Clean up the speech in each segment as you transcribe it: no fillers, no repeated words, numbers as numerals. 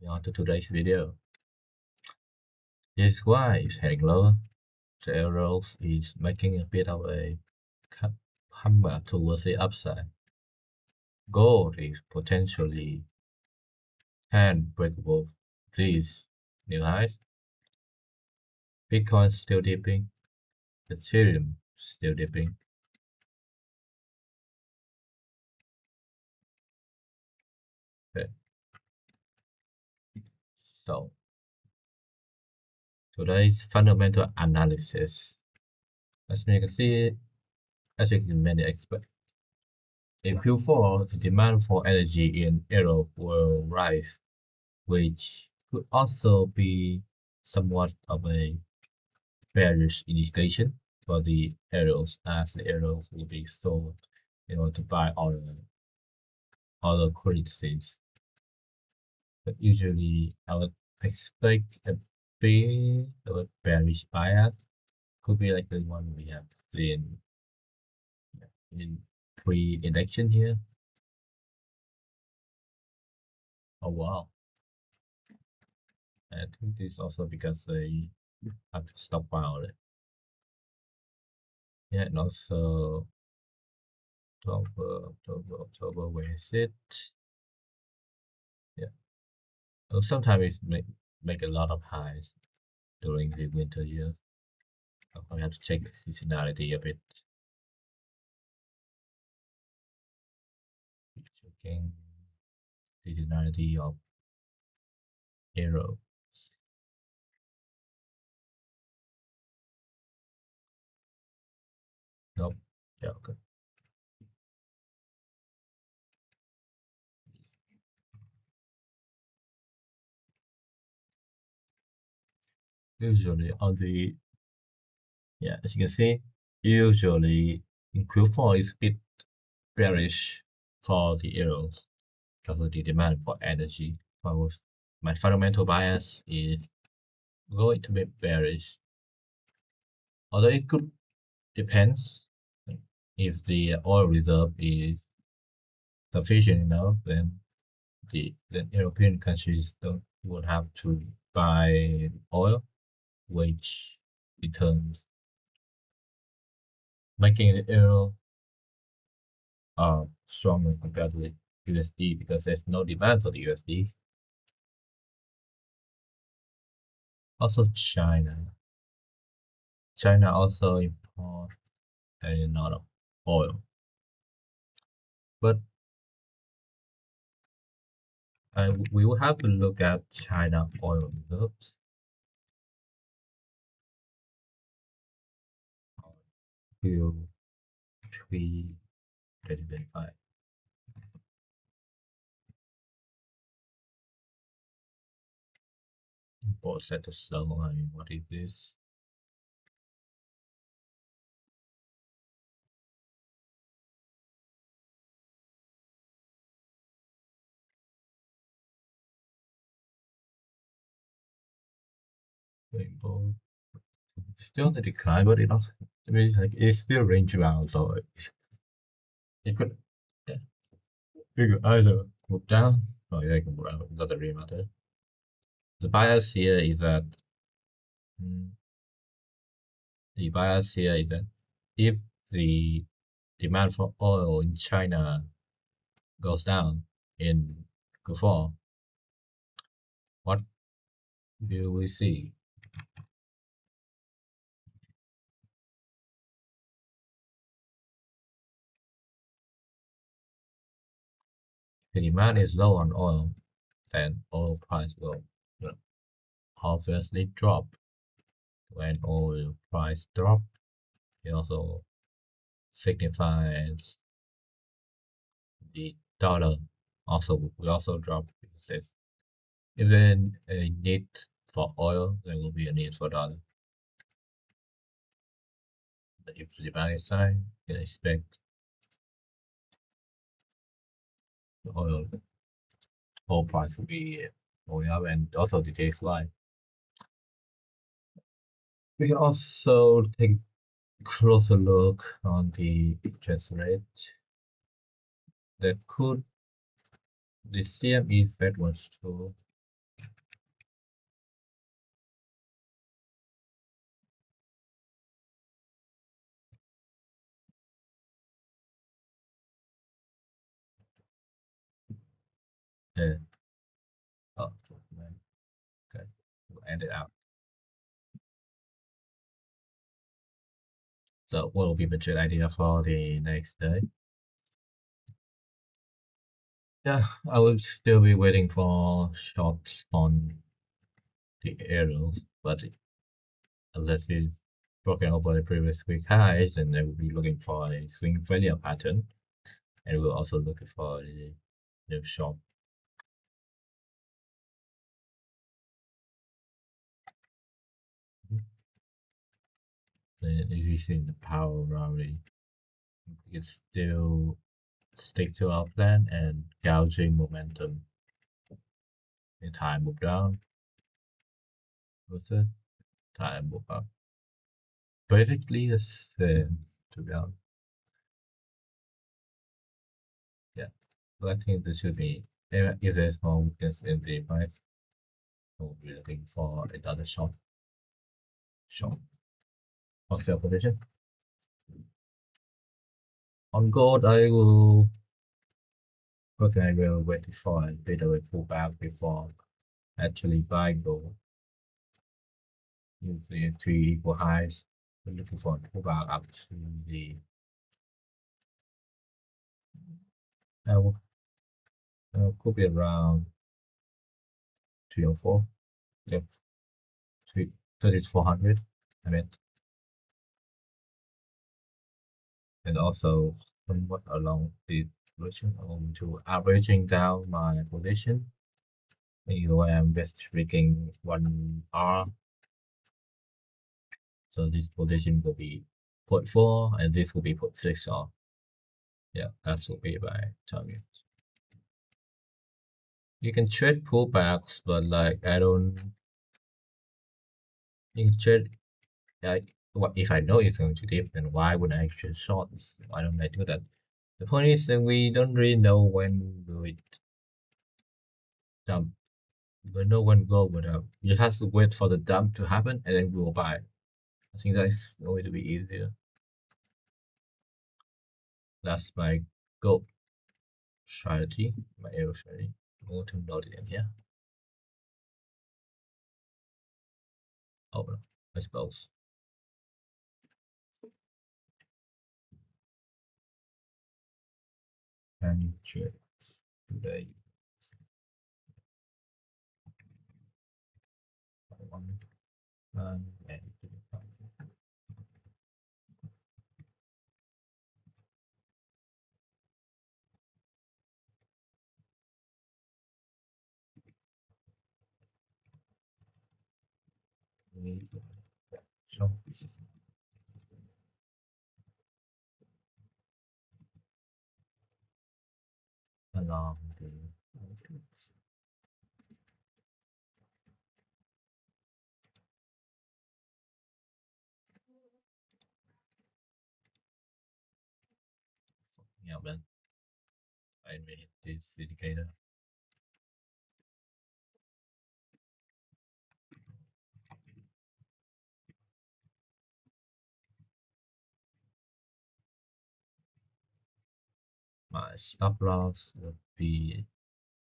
On to today's video. This why is heading lower. The arrows is making a bit of a comeback towards the upside. Gold is potentially can break above these new highs. Bitcoin still dipping. Ethereum still dipping. Okay. So today's fundamental analysis. As you can see, as you can many expect, in Q4, the demand for energy in Europe will rise, which could also be somewhat of a bearish indication for the arrows, as the arrows will be sold in order to buy other currencies. But usually I would expect a bit of a bearish bias. Could be like the one we have seen in pre-election here. Oh wow. I think this is also because they have to stockpile it. Yeah, and also October, where is it? Yeah. Sometimes it make a lot of highs during the winter years. I have to check the seasonality a bit. Checking seasonality of arrow. Nope. Yeah, okay. Usually on the as you can see, usually in Q4 is a bit bearish for the arrows because of the demand for energy. My fundamental bias is going to be bearish. Although it could depends if the oil reserve is sufficient enough, then the European countries would have to buy oil, which in turn making the euro stronger compared to the USD because there's no demand for the USD. Also China also imports a lot of oil, but we will have to look at China oil reserves. Q3 2025. Import set to sell. I mean, what is this? Rainbow. Still on the decline, but I mean, like it's still range bound, so it could, yeah, it could either move down or it can move up. It doesn't really matter. The bias here is that if the demand for oil in China goes down in Q4, what do we see? The demand is low on oil, then oil price will obviously drop. When oil price drop, it also signifies the dollar will also drop because if there's a need for oil, there will be a need for dollar. But if the demand is high, you can expect the oil price will be going up, and also the DXY. We can also take a closer look on the interest rate. That could the CME Fed wants to Oh, okay, we'll end it out. So what will be the trade idea for the next day? Yeah, I will still be waiting for shots on the arrows, but unless it's broken over the previous week highs, and then we'll be looking for a swing failure pattern, and we'll also look for the new short. Then as you see in the power rally, we can still stick to our plan and gouging momentum. The time move down with it, time move up. Basically the same, to be honest. Yeah, but I think this should be, if there's more weakness in the price, we'll be looking for another short or sell position. On gold, I will wait for a bit of a pullback before actually buying gold. Usually three equal highs. We're looking for a pullback up to the could be around 304. Yeah, 3400. I mean, and also somewhat along the position to averaging down my position. Anyway, I'm best restricting 1R. So this position will be put 4 and this will be put 6 off. Yeah, that will be my target. You can trade pullbacks, but like I don't. You can trade like what if I know it's going to dip, then why would I trade shorts? Why don't I do that? The point is that we don't really know when will it dump. We know when gold will dump. You have to wait for the dump to happen and then we'll buy. I think that's going to be easier. That's my gold strategy, my arrow strategy. I'm going to note it in here. Oh, no, I suppose. And trade today. One and so along the yeah, but I made this indicator. My stop loss would be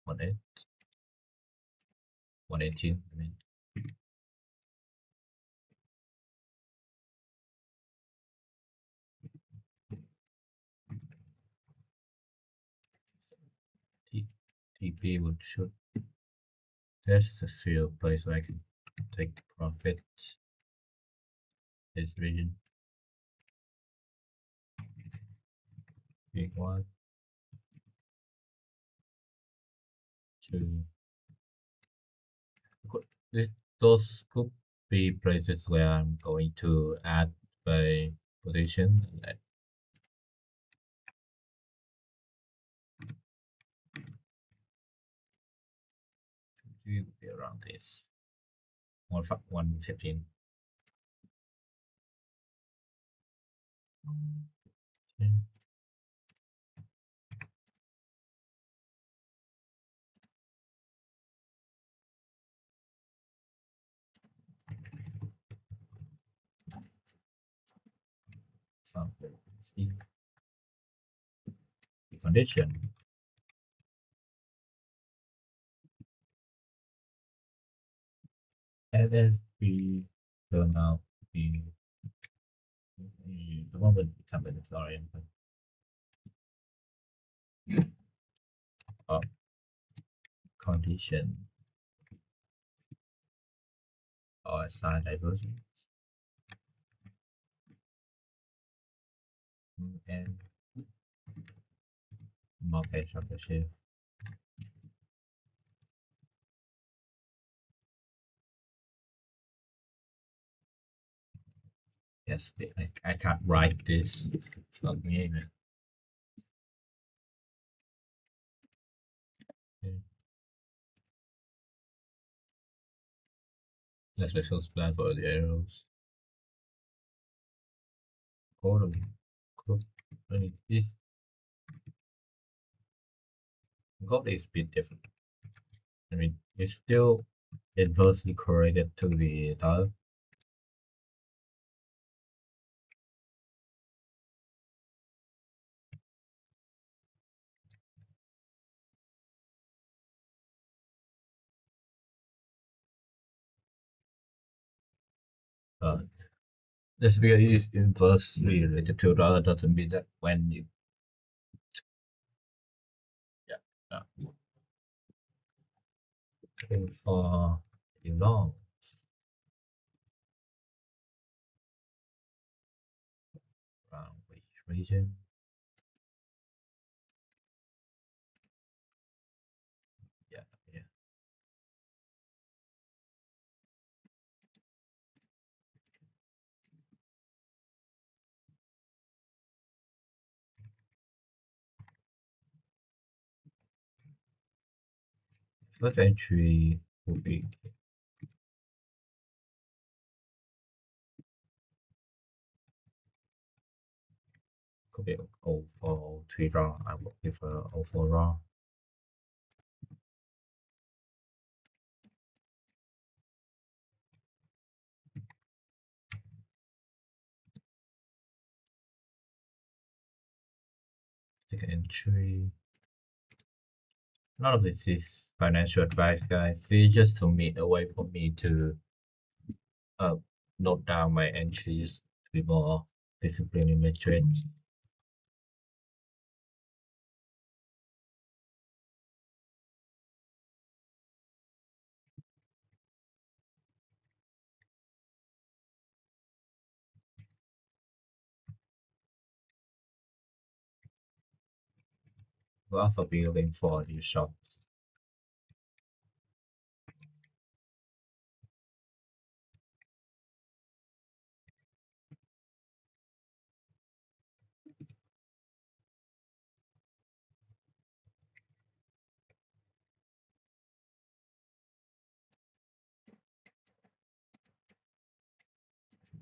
118. I mean, TP would should. There's a few place where I can take profit. This region. Big one, two. This, those could be places where I'm going to add by position. And it would be around this 115. Okay. So see the condition. NFP turn out to be the one with company oriented of condition or sign diversion and market structure shift. Yes, I can't write this. Not me, man. Okay. Let's special plan for the arrows. Code, code. I mean, this code is a bit different. I mean, it's still inversely correlated to the dollar. But this because it's inversely related to dollar doesn't mean that when you yeah, looking for you know around which region. Yeah, yeah. First entry would be could be 04 3 raw. I would prefer 04 raw. Second entry. None of this is financial advice, guys. It's just for me a way for me to uh note down my entries to be more disciplined in my trades. We'll also be looking for new shops.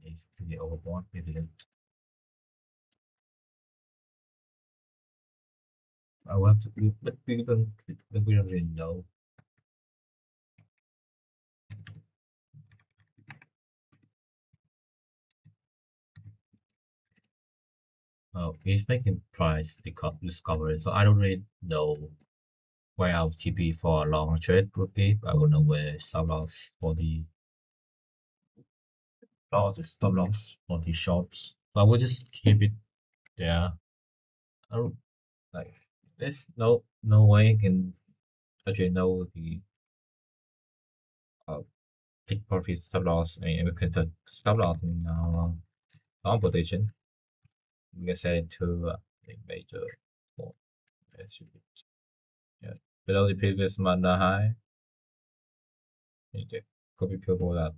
It's to the overbought, maybe I will have to be, but we don't really know. He's making price discovery, so I don't really know where our TP for a long trade would be. I don't know where stop loss for the stop loss for the shops. So I will just keep it there. I don't like there's no way I can actually know the uh take profit stop loss and we can stop loss in long position. We can say to the major for yeah below the previous month high. Okay, copy pure that.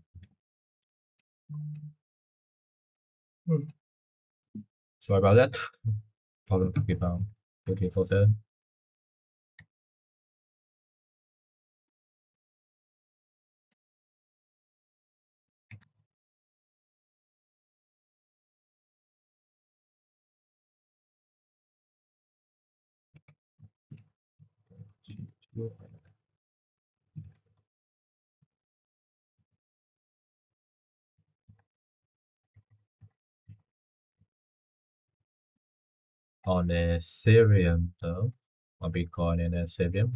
Sorry about that. Problem to keep on looking for that. On Ethereum though, on Bitcoin and Ethereum,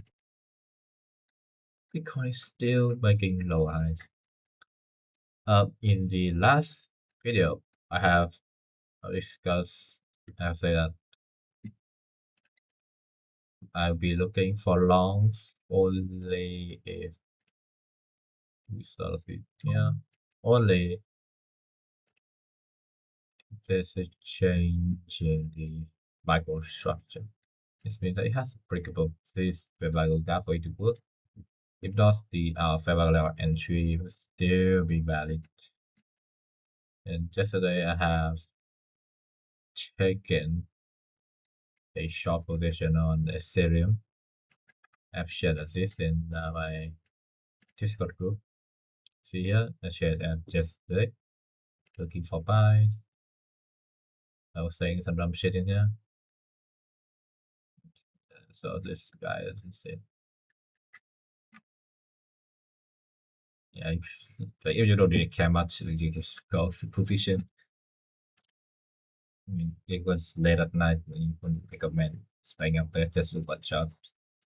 Bitcoin is still making low highs. In the last video, I have discussed, I have said that I'll be looking for longs only if we start with here, only if there's a change in the microstructure. This means that it has applicable this fair value gap way to work. If not, the fair value entry will still be valid. And yesterday I have taken a short position on Ethereum. I've shared this in my Discord group. See here, I shared that yesterday. Looking for buy. I was saying some dumb shit in here. So this guy is insane. Yeah, if you don't really care much, you just go to position. I mean, it was late at night when you couldn't recommend staying up there just to watch out.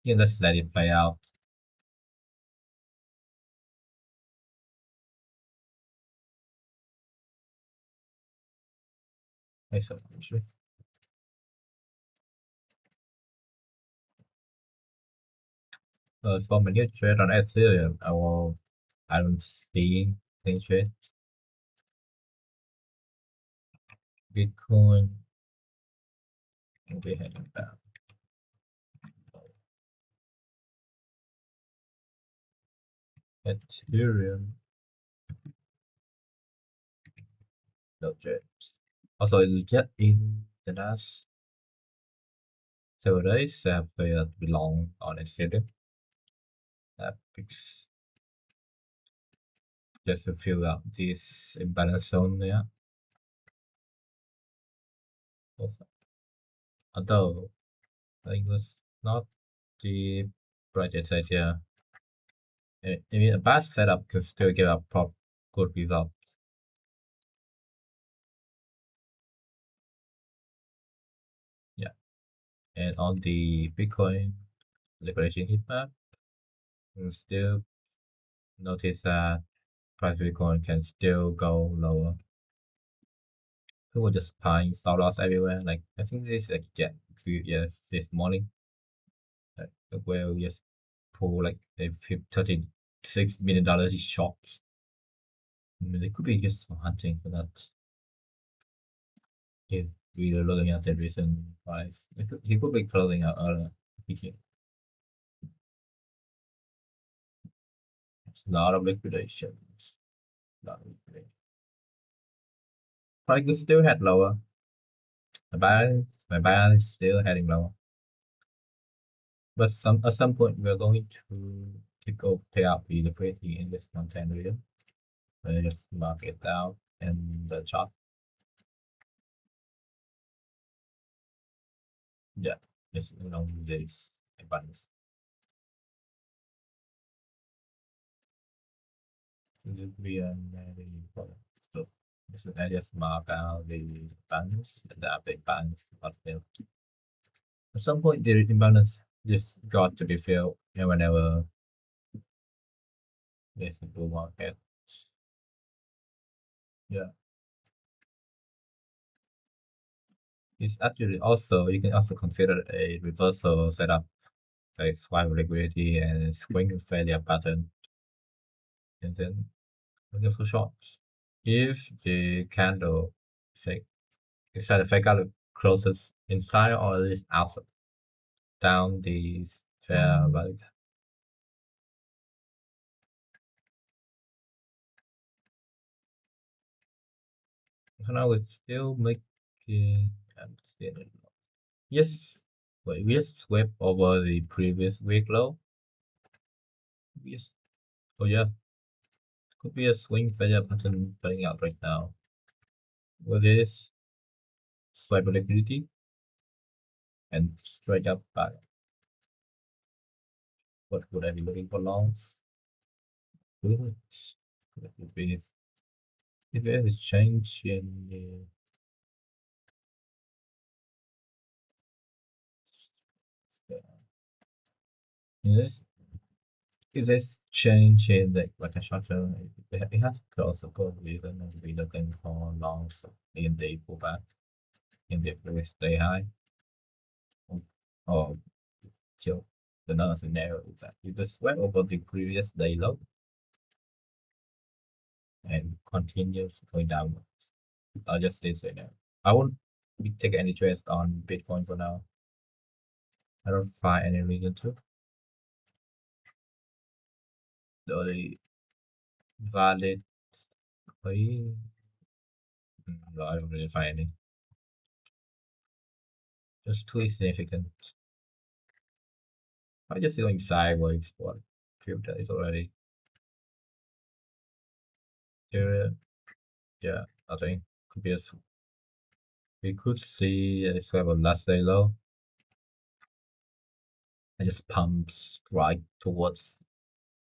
You just let it play out. I so actually. For my new trade on Ethereum, I don't see any trade. Bitcoin will be heading down. Ethereum, no trades. Also, just in the last several days, I have played belong on Ethereum. Fix just to fill out this imbalance zone there. Although it was not the brightest idea. I mean, a bad setup can still give a good result. Yeah, and on the Bitcoin liquidation heat map, you still notice that price Bitcoin can still go lower. People just buying stop loss everywhere. Like I think this like few years this morning, where we just pull like a $36 million shots. I mean, they could be just hunting for that. If we are looking at the recent price, he could be closing out earlier. It's a lot of liquidations. Lot of liquidation. Price could still head lower. My balance is still heading lower. But at some point we're going to go pay out the liquidity in this content area. Just mark it out in the chart. Yeah, just along this balance. This will be very important. So I just mark out the balance and the update balance got filled. At some point the imbalance just got to be filled whenever there's a bull market. Yeah. It's actually also you can also consider a reversal setup like swipe liquidity and swing failure pattern, and then looking for shorts. If the candle fake inside the fake out closes inside or at least outside down the fair value. So now it's still making yes. Wait, we just swept over the previous week low. Yes. Oh yeah. Could be a swing failure pattern playing out right now. With this swipe liquidity and straight up back. What would I be looking for longs? Good. If there is a change in the in this if there's change in like a short term. It has close support even and be looking for longs in the pullback in the previous day high or chill. Another scenario is that you just went over the previous day low and continues going downwards. I'll just say so now. I won't be taking any trades on Bitcoin for now. I don't find any reason to. The only valid way, no, I don't really find any. Just too significant. I'm just going sideways for a few days already. Yeah, I think could be we could see a sort of last day low. It just pumps right towards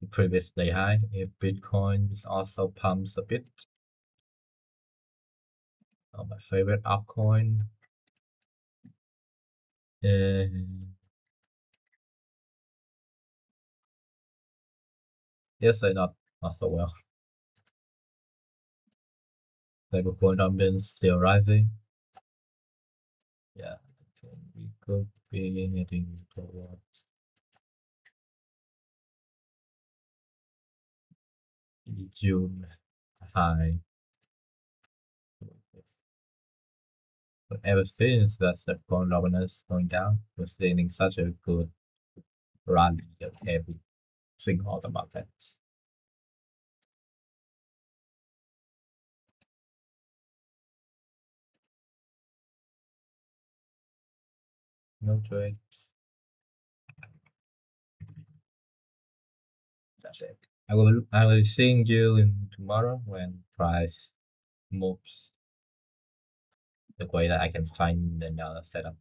the previous day high. If Bitcoin also pumps a bit. My favorite altcoin. Yes, not so well. Stablecoin dominance still rising. Yeah, we could be heading towards the June high. But ever since that stablecoin dominance going down, we're seeing such a good rally of heavy swing all the markets. No trades. That's it. I will be seeing you in tomorrow when price moves the way that I can find another setup.